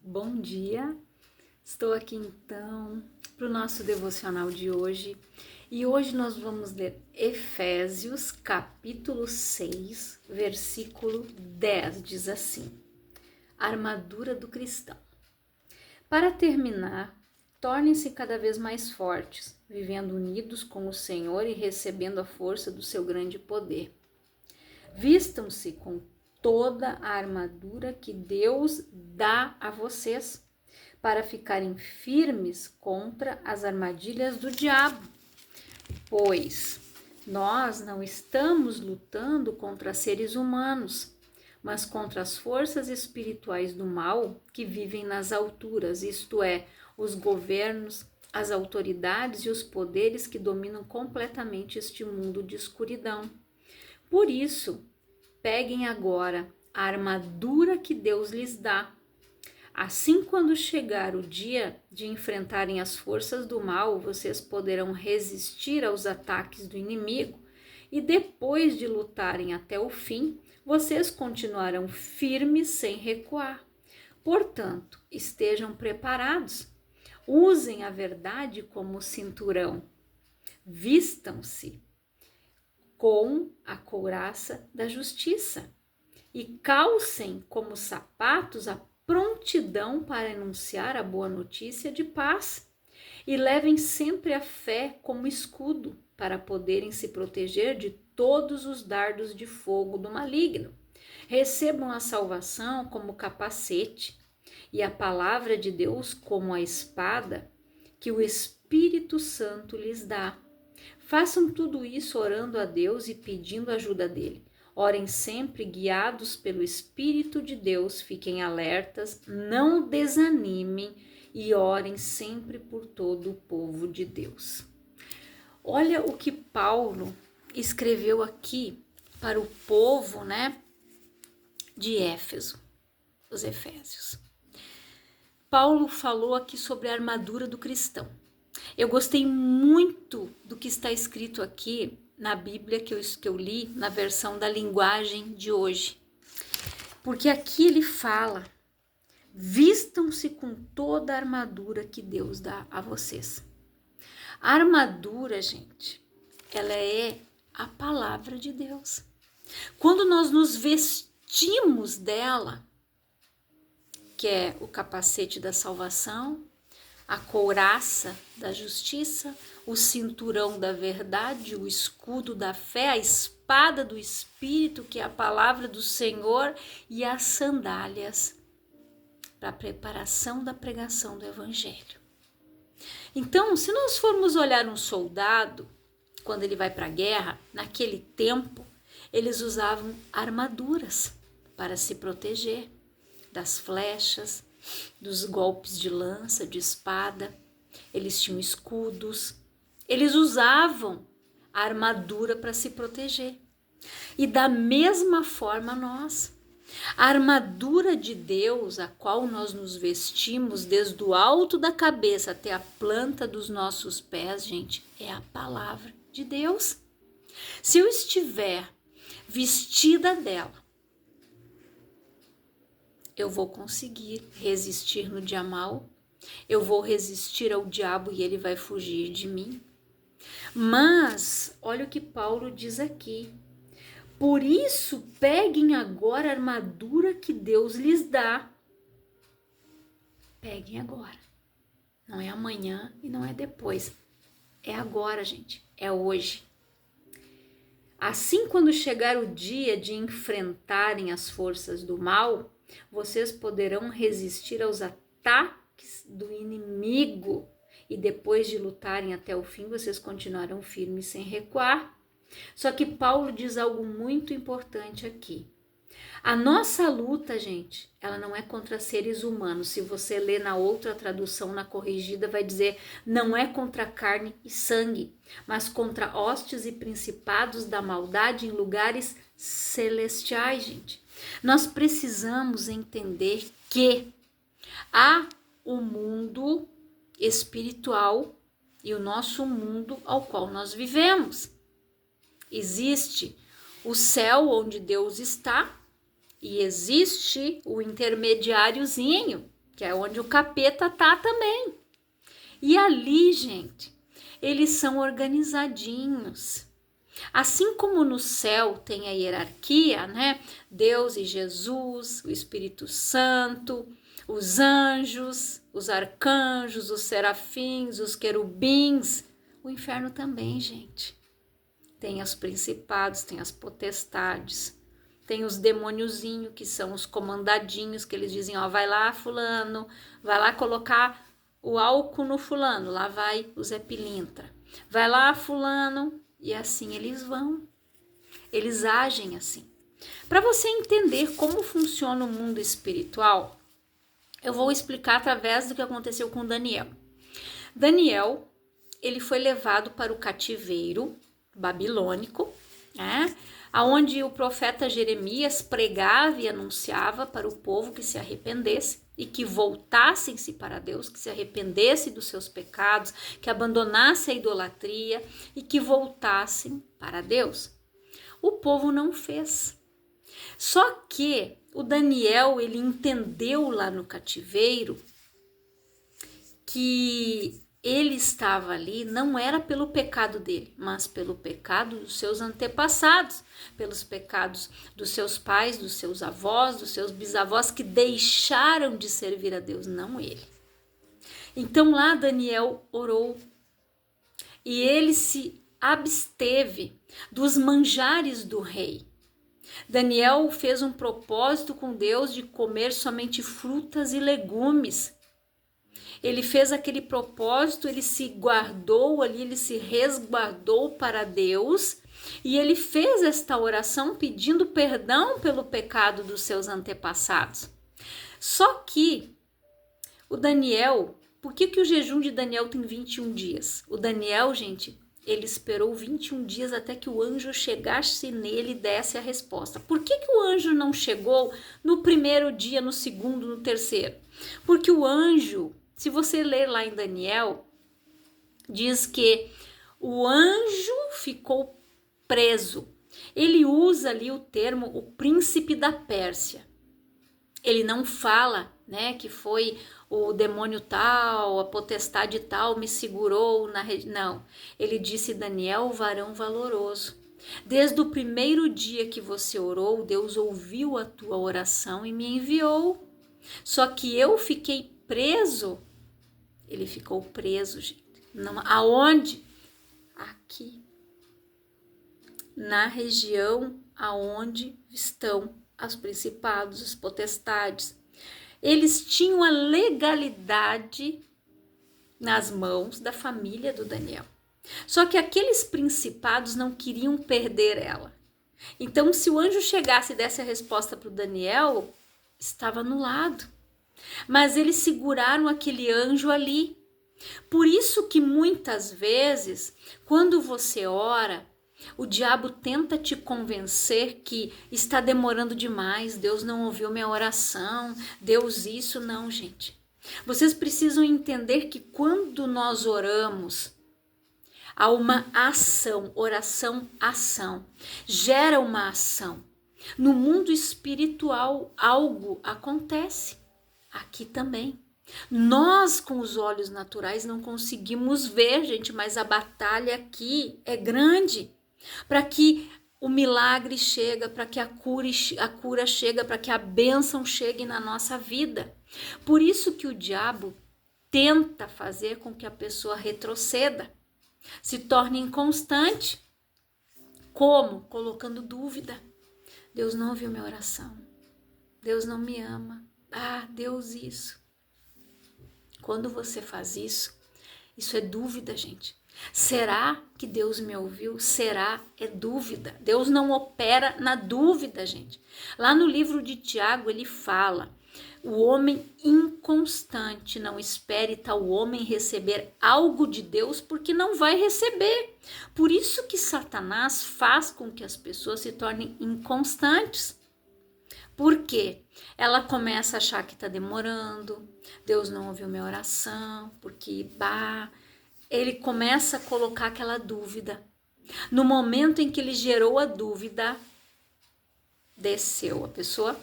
Bom dia, estou aqui então para o nosso devocional de hoje e hoje nós vamos ler Efésios capítulo 6, versículo 10, diz assim: Armadura do cristão. Para terminar, tornem-se cada vez mais fortes, vivendo unidos com o Senhor e recebendo a força do seu grande poder. Vistam-se com toda a armadura que Deus dá a vocês, para ficarem firmes contra as armadilhas do diabo. Pois nós não estamos lutando contra seres humanos, mas contra as forças espirituais do mal que vivem nas alturas, isto é, os governos, as autoridades e os poderes que dominam completamente este mundo de escuridão. Por isso, peguem agora a armadura que Deus lhes dá. Assim, quando chegar o dia de enfrentarem as forças do mal, vocês poderão resistir aos ataques do inimigo e depois de lutarem até o fim, vocês continuarão firmes sem recuar. Portanto, estejam preparados. Usem a verdade como cinturão. Vistam-se com a couraça da justiça e calcem como sapatos a prontidão para anunciar a boa notícia de paz e levem sempre a fé como escudo para poderem se proteger de todos os dardos de fogo do maligno. Recebam a salvação como capacete e a palavra de Deus como a espada que o Espírito Santo lhes dá. Façam tudo isso orando a Deus e pedindo ajuda dele. Orem sempre guiados pelo Espírito de Deus, fiquem alertas, não desanimem e orem sempre por todo o povo de Deus. Olha o que Paulo escreveu aqui para o povo, de Éfeso, os Efésios. Paulo falou aqui sobre a armadura do cristão. Eu gostei muito do que está escrito aqui na Bíblia que eu li, na versão da linguagem de hoje. Porque aqui ele fala: vistam-se com toda a armadura que Deus dá a vocês. A armadura, gente, ela é a palavra de Deus. Quando nós nos vestimos dela, que é o capacete da salvação, a couraça da justiça, o cinturão da verdade, o escudo da fé, a espada do Espírito, que é a palavra do Senhor, e as sandálias para a preparação da pregação do Evangelho. Então, se nós formos olhar um soldado, quando ele vai para a guerra, naquele tempo, eles usavam armaduras para se proteger das flechas, dos golpes de lança, de espada. Eles tinham escudos, eles usavam a armadura para se proteger. E da mesma forma nós, a armadura de Deus, a qual nós nos vestimos desde o alto da cabeça até a planta dos nossos pés, gente, é a palavra de Deus. Se eu estiver vestida dela, eu vou conseguir resistir no dia mal, eu vou resistir ao diabo e ele vai fugir de mim. Mas, olha o que Paulo diz aqui: por isso, peguem agora a armadura que Deus lhes dá. Peguem agora. Não é amanhã e não é depois. É agora, gente. É hoje. Assim, quando chegar o dia de enfrentarem as forças do mal, vocês poderão resistir aos ataques do inimigo e depois de lutarem até o fim, vocês continuarão firmes sem recuar. Só que Paulo diz algo muito importante aqui. A nossa luta, gente, ela não é contra seres humanos. Se você ler na outra tradução, na corrigida, vai dizer: não é contra carne e sangue, mas contra hostes e principados da maldade em lugares celestiais, gente. Nós precisamos entender que há o mundo espiritual e o nosso mundo ao qual nós vivemos. Existe o céu onde Deus está e existe o intermediáriozinho, que é onde o capeta tá também. E ali, gente, eles são organizadinhos. Assim como no céu tem a hierarquia, né? Deus e Jesus, o Espírito Santo, os anjos, os arcanjos, os serafins, os querubins. O inferno também, gente. Tem os principados, tem as potestades, tem os demôniozinhos, que são os comandadinhos, que eles dizem, ó, vai lá fulano, vai lá colocar o álcool no fulano, lá vai o Zé Pilintra. Vai lá fulano, e assim eles vão. Eles agem assim. Para você entender como funciona o mundo espiritual, eu vou explicar através do que aconteceu com Daniel. Daniel, ele foi levado para o cativeiro babilônico, né? Onde o profeta Jeremias pregava e anunciava para o povo que se arrependesse e que voltassem-se para Deus, que se arrependesse dos seus pecados, que abandonasse a idolatria e que voltassem para Deus. O povo não fez. Só que o Daniel, ele entendeu lá no cativeiro que ele estava ali não era pelo pecado dele, mas pelo pecado dos seus antepassados, pelos pecados dos seus pais, dos seus avós, dos seus bisavós que deixaram de servir a Deus, não ele. Então lá Daniel orou e ele se absteve dos manjares do rei. Daniel fez um propósito com Deus de comer somente frutas e legumes. Ele fez aquele propósito, ele se guardou ali, ele se resguardou para Deus e ele fez esta oração pedindo perdão pelo pecado dos seus antepassados. Só que o Daniel, por que o jejum de Daniel tem 21 dias? O Daniel, gente, ele esperou 21 dias até que o anjo chegasse nele e desse a resposta. Por que o anjo não chegou no primeiro dia, no segundo, no terceiro? Porque o anjo, se você ler lá em Daniel, diz que o anjo ficou preso. Ele usa ali o termo o príncipe da Pérsia. Ele não fala, né, que foi o demônio tal, a potestade tal me segurou na rede. Não, ele disse, Daniel, varão valoroso. Desde o primeiro dia que você orou, Deus ouviu a tua oração e me enviou. Só que eu fiquei preso. Ele ficou preso, gente. Não, aonde? Aqui. Na região aonde estão os principados, os potestades. Eles tinham a legalidade nas mãos da família do Daniel. Só que aqueles principados não queriam perder ela. Então, se o anjo chegasse e desse a resposta para o Daniel, estava anulado. Mas eles seguraram aquele anjo ali. Por isso que muitas vezes, quando você ora, o diabo tenta te convencer que está demorando demais, Deus não ouviu minha oração, Deus isso, não, gente. Vocês precisam entender que quando nós oramos, há uma ação, oração, ação, gera uma ação. No mundo espiritual, algo acontece, aqui também. Nós, com os olhos naturais, não conseguimos ver, gente, mas a batalha aqui é grande. Para que o milagre chega, para que a cura chega, para que a bênção chegue na nossa vida. Por isso que o diabo tenta fazer com que a pessoa retroceda, se torne inconstante. Como? Colocando dúvida. Deus não ouviu minha oração. Deus não me ama. Ah, Deus isso. Quando você faz isso, isso é dúvida, gente. Será que Deus me ouviu? Será? É dúvida. Deus não opera na dúvida, gente. Lá no livro de Tiago ele fala, o homem inconstante não espere tal homem receber algo de Deus porque não vai receber. Por isso que Satanás faz com que as pessoas se tornem inconstantes. Por quê? Ela começa a achar que está demorando, Deus não ouviu minha oração, porque ele começa a colocar aquela dúvida. No momento em que ele gerou a dúvida, desceu. A pessoa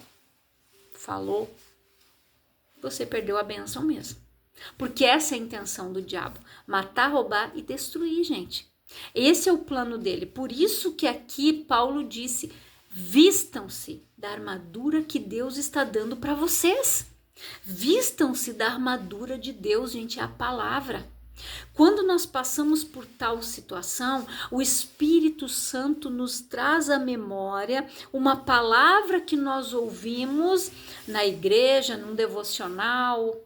falou, você perdeu a bênção mesmo. Porque essa é a intenção do diabo, matar, roubar e destruir, gente. Esse é o plano dele. Por isso que aqui Paulo disse, vistam-se da armadura que Deus está dando para vocês. Vistam-se da armadura de Deus, gente, é a palavra. Quando nós passamos por tal situação, o Espírito Santo nos traz à memória uma palavra que nós ouvimos na igreja, num devocional.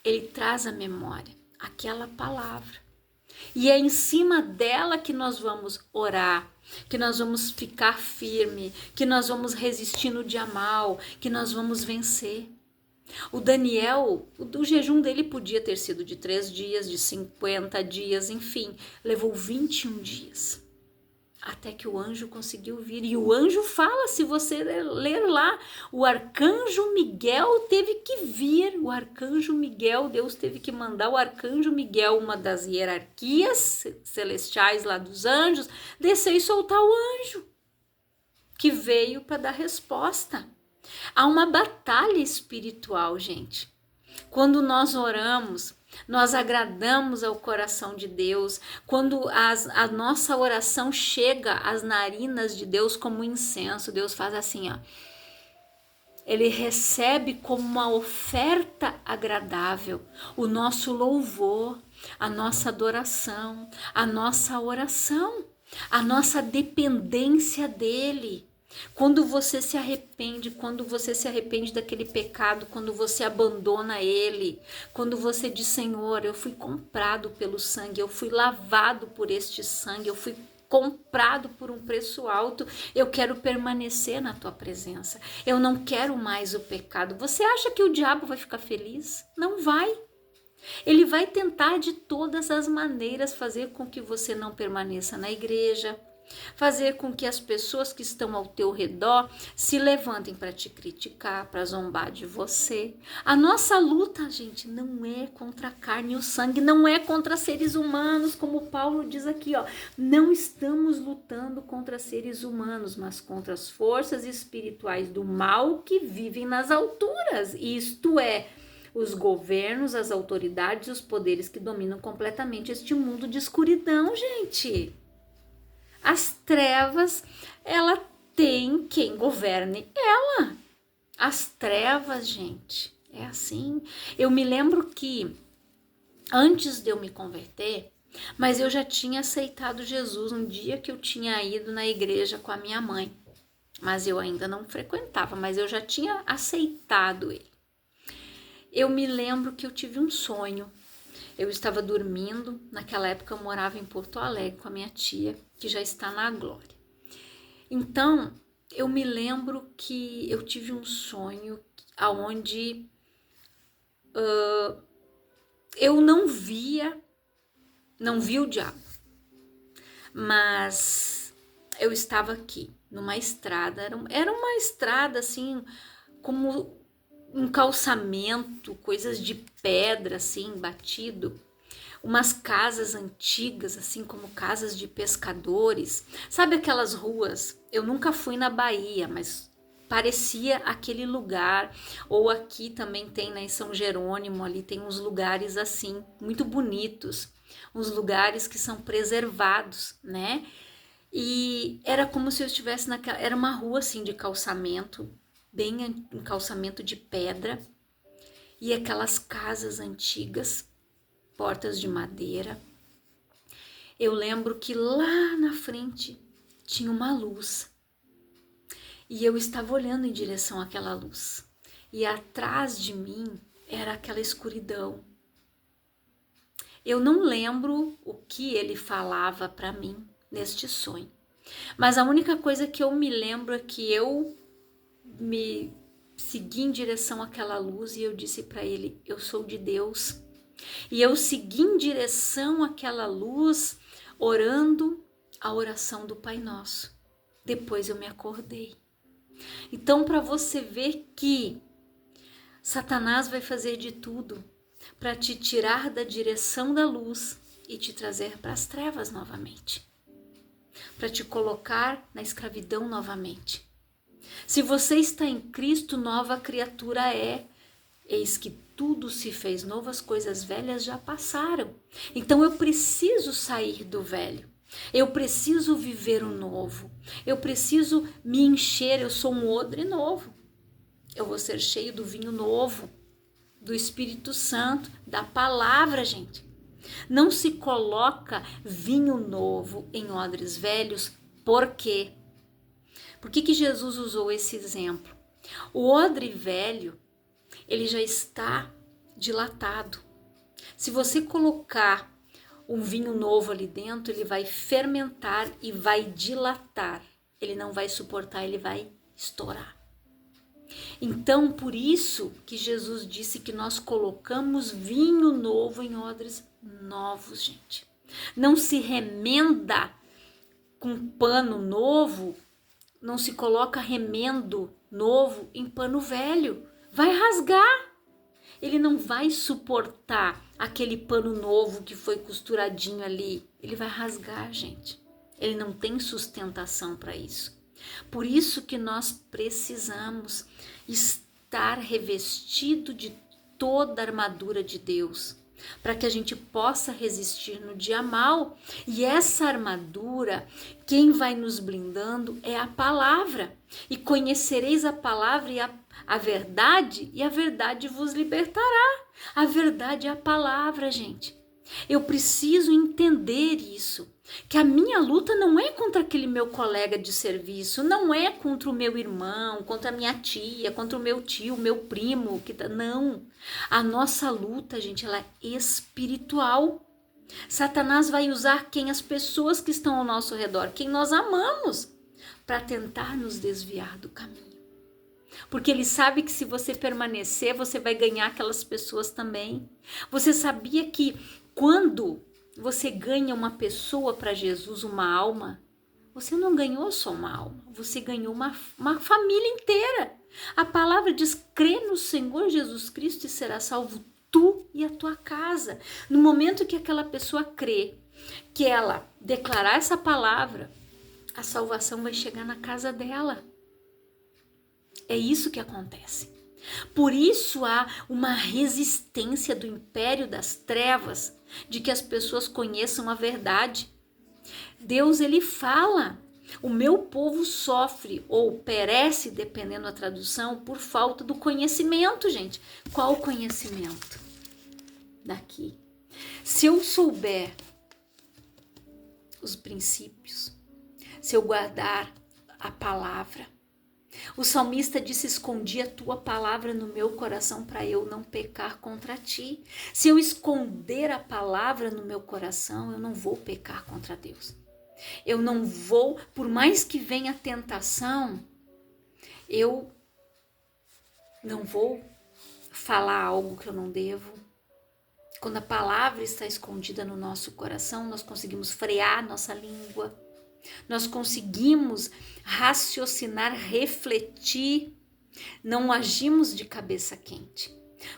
Ele traz à memória aquela palavra. E é em cima dela que nós vamos orar, que nós vamos ficar firme, que nós vamos resistir no dia mal, que nós vamos vencer. O Daniel, o jejum dele podia ter sido de 3 dias, de 50 dias, enfim, levou 21 dias. Até que o anjo conseguiu vir. E o anjo fala, se você ler lá, o arcanjo Miguel teve que vir. O arcanjo Miguel, Deus teve que mandar o arcanjo Miguel, uma das hierarquias celestiais lá dos anjos, descer e soltar o anjo, que veio para dar resposta. Há uma batalha espiritual, gente. Quando nós oramos, nós agradamos ao coração de Deus. Quando a nossa oração chega às narinas de Deus como incenso, Deus faz assim, ó. Ele recebe como uma oferta agradável o nosso louvor, a nossa adoração, a nossa oração, a nossa dependência dele. Quando você se arrepende daquele pecado, quando você abandona ele, quando você diz, Senhor, eu fui comprado pelo sangue, eu fui lavado por este sangue, eu fui comprado por um preço alto, eu quero permanecer na tua presença, eu não quero mais o pecado. Você acha que o diabo vai ficar feliz? Não vai. Ele vai tentar de todas as maneiras fazer com que você não permaneça na igreja, fazer com que as pessoas que estão ao teu redor se levantem para te criticar, para zombar de você. A nossa luta, gente, não é contra a carne e o sangue, não é contra seres humanos, como Paulo diz aqui, ó. Não estamos lutando contra seres humanos, mas contra as forças espirituais do mal que vivem nas alturas. Isto é, os governos, as autoridades, os poderes que dominam completamente este mundo de escuridão, gente. As trevas, ela tem quem governe ela. As trevas, gente, é assim. Eu me lembro que antes de eu me converter, mas eu já tinha aceitado Jesus um dia que eu tinha ido na igreja com a minha mãe. Mas eu ainda não frequentava, mas eu já tinha aceitado ele. Eu me lembro que eu tive um sonho. Eu estava dormindo, naquela época eu morava em Porto Alegre com a minha tia, que já está na glória. Então, eu me lembro que eu tive um sonho onde eu não vi o diabo, mas eu estava aqui, numa estrada, era uma estrada assim, como um calçamento, coisas de pedra assim, batido, umas casas antigas, assim como casas de pescadores. Sabe aquelas ruas? Eu nunca fui na Bahia, mas parecia aquele lugar. Ou aqui também tem, né, em São Jerônimo, ali tem uns lugares assim, muito bonitos, uns lugares que são preservados, né? E era como se eu estivesse naquela, era uma rua assim de calçamento, bem um calçamento de pedra, e aquelas casas antigas, portas de madeira. Eu lembro que lá na frente tinha uma luz, e eu estava olhando em direção àquela luz, e atrás de mim era aquela escuridão. Eu não lembro o que ele falava para mim neste sonho, mas a única coisa que eu me lembro é que eu me segui em direção àquela luz e eu disse para ele, eu sou de Deus. E eu segui em direção àquela luz, orando a oração do Pai Nosso. Depois eu me acordei. Então, para você ver que Satanás vai fazer de tudo para te tirar da direção da luz e te trazer para as trevas novamente, para te colocar na escravidão novamente. Se você está em Cristo, nova criatura é. Eis que tudo se fez novo, as coisas velhas já passaram. Então eu preciso sair do velho. Eu preciso viver o novo. Eu preciso me encher. Eu sou um odre novo. Eu vou ser cheio do vinho novo, do Espírito Santo, da palavra, gente. Não se coloca vinho novo em odres velhos. Por quê? Por que Jesus usou esse exemplo? O odre velho, ele já está dilatado. Se você colocar um vinho novo ali dentro, ele vai fermentar e vai dilatar. Ele não vai suportar, ele vai estourar. Então, por isso que Jesus disse que nós colocamos vinho novo em odres novos, gente. Não se remenda com pano novo, não se coloca remendo novo em pano velho. Vai rasgar. Ele não vai suportar aquele pano novo que foi costuradinho ali. Ele vai rasgar, gente. Ele não tem sustentação para isso. Por isso que nós precisamos estar revestido de toda a armadura de Deus, para que a gente possa resistir no dia mal. E essa armadura, quem vai nos blindando é a palavra. E conhecereis a palavra e a verdade, e a verdade vos libertará. A verdade é a palavra, gente. Eu preciso entender isso, que a minha luta não é contra aquele meu colega de serviço, não é contra o meu irmão, contra a minha tia, contra o meu tio, o meu primo, não. A nossa luta, gente, ela é espiritual. Satanás vai usar quem? As pessoas que estão ao nosso redor, quem nós amamos, para tentar nos desviar do caminho. Porque ele sabe que se você permanecer, você vai ganhar aquelas pessoas também. Você sabia que quando você ganha uma pessoa para Jesus, uma alma, você não ganhou só uma alma, você ganhou uma família inteira. A palavra diz: crê no Senhor Jesus Cristo e será salvo tu e a tua casa. No momento que aquela pessoa crê, que ela declarar essa palavra, a salvação vai chegar na casa dela. É isso que acontece. Por isso há uma resistência do império das trevas de que as pessoas conheçam a verdade. Deus, ele fala: o meu povo sofre ou perece, dependendo da tradução, por falta do conhecimento, gente. Qual o conhecimento? Daqui. Se eu souber os princípios, se eu guardar a palavra, o salmista disse: escondi a tua palavra no meu coração para eu não pecar contra ti. Se eu esconder a palavra no meu coração, eu não vou pecar contra Deus. Eu não vou, por mais que venha a tentação, eu não vou falar algo que eu não devo. Quando a palavra está escondida no nosso coração, nós conseguimos frear nossa língua. Nós conseguimos raciocinar, refletir, não agimos de cabeça quente.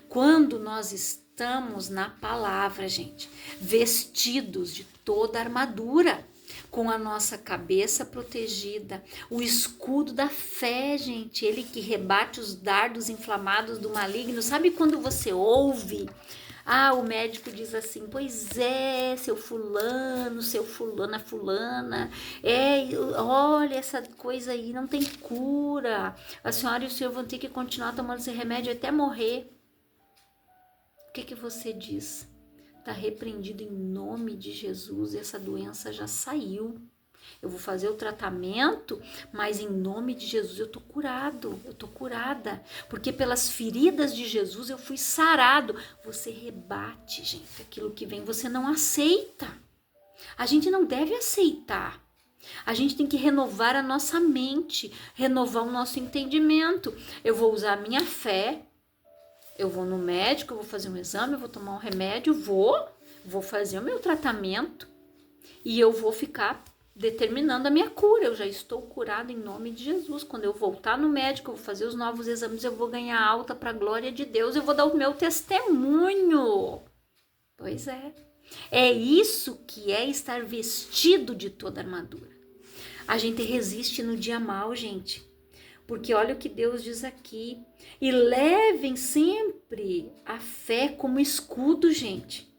Quando nós estamos na palavra, gente, vestidos de toda a armadura, com a nossa cabeça protegida, o escudo da fé, gente, ele que rebate os dardos inflamados do maligno. Sabe quando você ouve? O médico diz assim: pois é, seu fulano, fulana, olha, essa coisa aí não tem cura. A senhora e o senhor vão ter que continuar tomando esse remédio até morrer. O que você diz? Está repreendido em nome de Jesus, essa doença já saiu. Eu vou fazer o tratamento, mas em nome de Jesus eu tô curado, eu tô curada. Porque pelas feridas de Jesus eu fui sarado. Você rebate, gente, aquilo que vem, você não aceita. A gente não deve aceitar. A gente tem que renovar a nossa mente, renovar o nosso entendimento. Eu vou usar a minha fé, eu vou no médico, eu vou fazer um exame, eu vou tomar um remédio, vou fazer o meu tratamento e eu vou ficar determinando a minha cura. Eu já estou curada em nome de Jesus. Quando eu voltar no médico, eu vou fazer os novos exames, eu vou ganhar alta para a glória de Deus, eu vou dar o meu testemunho. Pois é. É isso que é estar vestido de toda a armadura. A gente resiste no dia mal, gente. Porque olha o que Deus diz aqui. E levem sempre a fé como escudo, gente,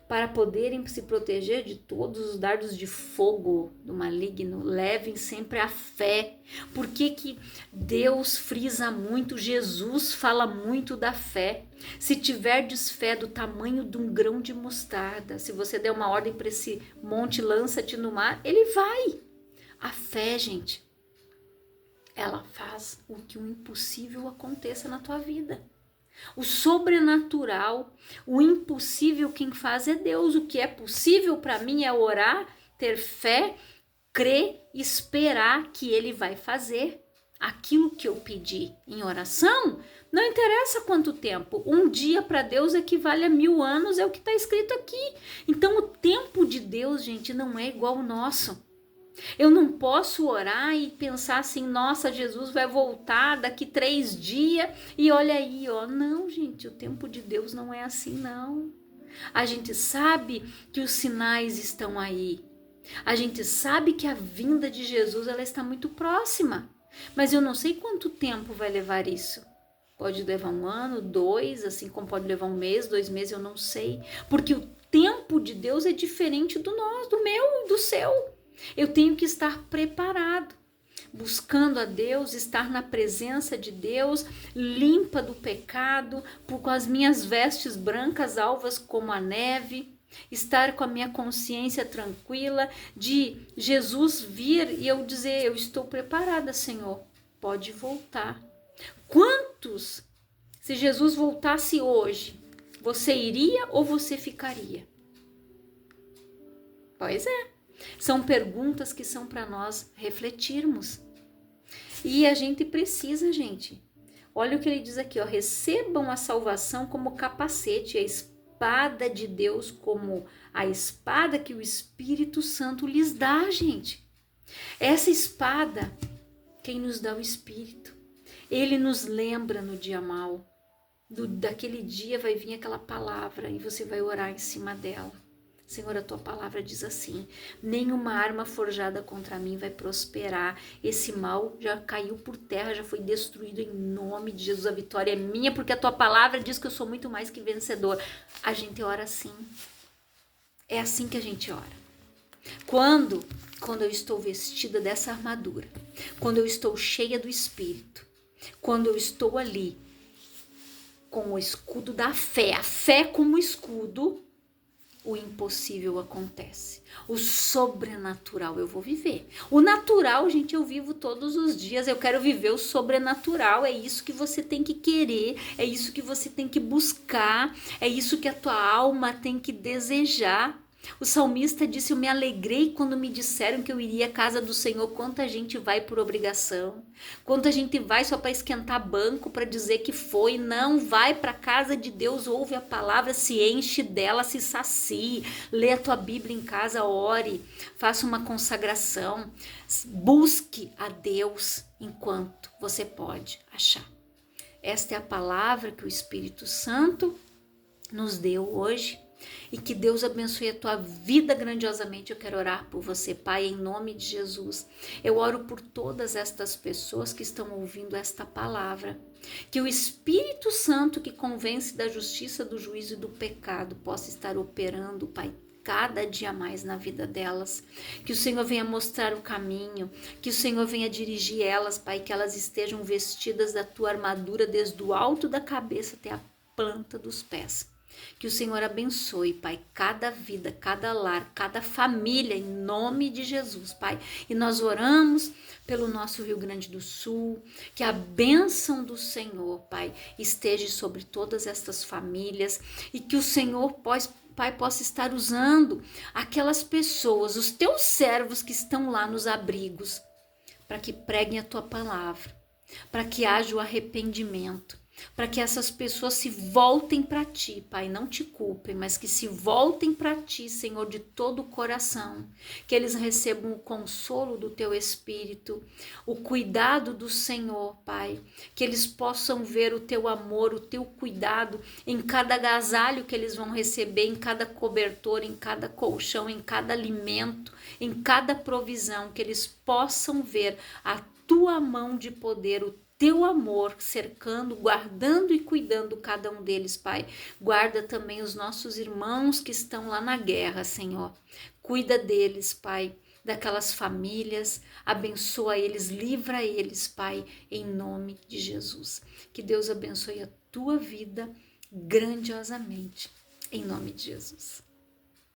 para poderem se proteger de todos os dardos de fogo do maligno. Levem sempre a fé. Por que Deus frisa muito, Jesus fala muito da fé? Se tiverdes fé do tamanho de um grão de mostarda, se você der uma ordem para esse monte, lança-te no mar, ele vai. A fé, gente, ela faz com que o impossível aconteça na tua vida. O sobrenatural, o impossível, quem faz é Deus. O que é possível para mim é orar, ter fé, crer, esperar que Ele vai fazer aquilo que eu pedi em oração. Não interessa quanto tempo, um dia para Deus equivale a 1000 anos, é o que está escrito aqui. Então o tempo de Deus, gente, não é igual ao nosso. Eu não posso orar e pensar assim, nossa, Jesus vai voltar daqui 3 dias e olha aí, ó. Não, gente, o tempo de Deus não é assim, não. A gente sabe que os sinais estão aí. A gente sabe que a vinda de Jesus, ela está muito próxima. Mas eu não sei quanto tempo vai levar isso. Pode levar 1 ano, 2, assim como pode levar 1 mês, 2 meses, eu não sei. Porque o tempo de Deus é diferente do nosso, do meu, do seu. Eu tenho que estar preparado, buscando a Deus, estar na presença de Deus, limpa do pecado, com as minhas vestes brancas, alvas como a neve, estar com a minha consciência tranquila, de Jesus vir e eu dizer, eu estou preparada, Senhor, pode voltar. Quantos, se Jesus voltasse hoje, você iria ou você ficaria? Pois é. São perguntas que são para nós refletirmos. E a gente precisa, gente. Olha o que ele diz aqui, ó. Recebam a salvação como capacete, a espada de Deus como a espada que o Espírito Santo lhes dá, gente. Essa espada, quem nos dá o Espírito. Ele nos lembra no dia mau. Daquele dia vai vir aquela palavra e você vai orar em cima dela. Senhor, a tua palavra diz assim, nenhuma arma forjada contra mim vai prosperar, esse mal já caiu por terra, já foi destruído em nome de Jesus, a vitória é minha, porque a tua palavra diz que eu sou muito mais que vencedor. A gente ora assim, é assim que a gente ora. Quando eu estou vestida dessa armadura, quando eu estou cheia do Espírito, quando eu estou ali com o escudo da fé, a fé como escudo, o impossível acontece. O sobrenatural eu vou viver. O natural, gente, eu vivo todos os dias. Eu quero viver o sobrenatural. É isso que você tem que querer. É isso que você tem que buscar. É isso que a tua alma tem que desejar. O salmista disse, eu me alegrei quando me disseram que eu iria à casa do Senhor. Quanta gente vai por obrigação, quanta gente vai só para esquentar banco, para dizer que foi. Não, vai para a casa de Deus, ouve a palavra, se enche dela, se sacie, lê a tua Bíblia em casa, ore, faça uma consagração, busque a Deus enquanto você pode achar. Esta é a palavra que o Espírito Santo nos deu hoje. E que Deus abençoe a tua vida grandiosamente. Eu quero orar por você, Pai, em nome de Jesus. Eu oro por todas estas pessoas que estão ouvindo esta palavra. Que o Espírito Santo que convence da justiça, do juízo e do pecado possa estar operando, Pai, cada dia mais na vida delas. Que o Senhor venha mostrar o caminho, que o Senhor venha dirigir elas, Pai, que elas estejam vestidas da tua armadura desde o alto da cabeça até a planta dos pés. Que o Senhor abençoe, Pai, cada vida, cada lar, cada família, em nome de Jesus, Pai. E nós oramos pelo nosso Rio Grande do Sul, que a bênção do Senhor, Pai, esteja sobre todas estas famílias e que o Senhor, Pai, possa estar usando aquelas pessoas, os teus servos que estão lá nos abrigos, para que preguem a tua palavra, para que haja o arrependimento, para que essas pessoas se voltem para ti, Pai, não te culpem, mas que se voltem para ti, Senhor, de todo o coração, que eles recebam o consolo do teu Espírito, o cuidado do Senhor, Pai, que eles possam ver o teu amor, o teu cuidado em cada agasalho que eles vão receber, em cada cobertor, em cada colchão, em cada alimento, em cada provisão, que eles possam ver a tua mão de poder, o teu amor cercando, guardando e cuidando cada um deles, Pai. Guarda também os nossos irmãos que estão lá na guerra, Senhor. Cuida deles, Pai, daquelas famílias, abençoa eles, livra eles, Pai, em nome de Jesus. Que Deus abençoe a tua vida grandiosamente, em nome de Jesus.